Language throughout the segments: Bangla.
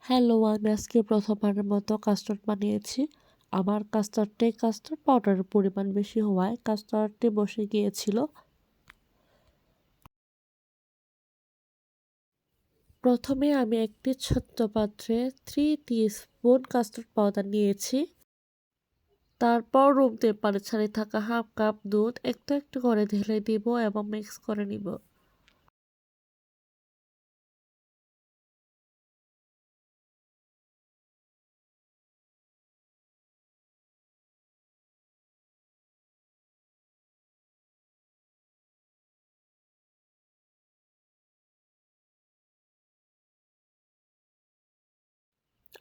হ্যালো, আমি আজকে প্রথমবারের মতো কাস্টার্ড বানিয়েছি। আমার কাস্টার্ড পাউডারের পরিমাণ বেশি হওয়ায় কাস্টার্ডটি বসে গিয়েছিল। প্রথমে আমি একটি ছোট্ট পাত্রে 3 টিস্পুন কাস্টার্ড পাউডার নিয়েছি। তারপর রুম টেম্পারেচারে থাকা হাফ কাপ দুধ একটু একটু করে ঢেলে দিব এবং মিক্স করে নিব।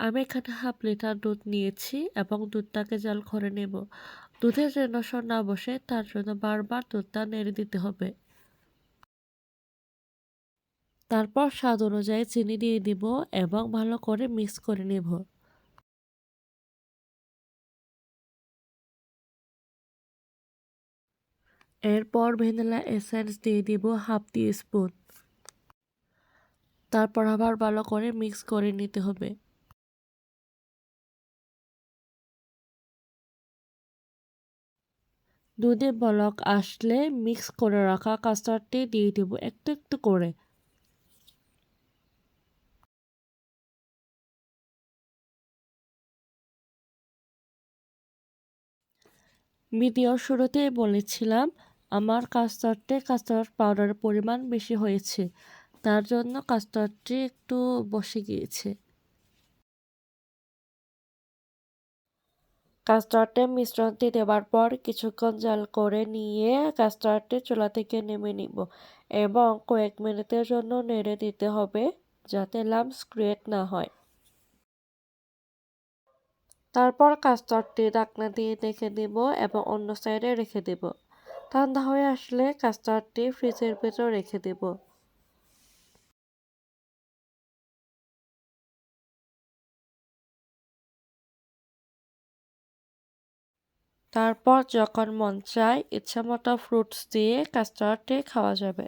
আমি এখানে হাফ লিটার দুধ নিয়েছি এবং দুধটাকে জাল করে নেব। দুধে যেন সর না বসে তার জন্য বারবার দুধটা নেড়ে দিতে হবে। তারপর স্বাদ অনুযায়ী চিনি দিয়ে দিব এবং ভালো করে মিক্স করে নেব। এরপর ভ্যানিলা এসেন্স দিয়ে দিব হাফ টিস্পুন। তারপর আবার ভালো করে মিক্স করে নিতে হবে। দুধে বলক আসলে মিক্স করে রাখা কাস্টার্ডটি দিয়ে দিব একটু একটু করে। ভিডিওর শুরুতেই বলেছিলাম আমার কাস্টার্ড পাউডারের পরিমাণ বেশি হয়েছে, তার জন্য কাস্টার্ডটি একটু বসে গিয়েছে। কাস্টার্ডে মিশ্রণটি দেওয়ার পর কিছুক্ষণ জাল করে নিয়ে কাস্টার্ডটি চুলা থেকে নেমে নিব এবং কয়েক মিনিটের জন্য নেড়ে দিতে হবে যাতে লাম্পস ক্রিয়েট না হয়। তারপর কাস্টার্ডটি ঢাকনা দিয়ে ঢেকে দেব এবং অন্য সাইডে রেখে দেব। ঠান্ডা হয়ে আসলে কাস্টার্ডটি ফ্রিজের ভেতর রেখে দেব। তারপর যখন মন চায় ইচ্ছামতো ফ্রুটস দিয়ে কাস্টার্ডটি খাওয়া যাবে।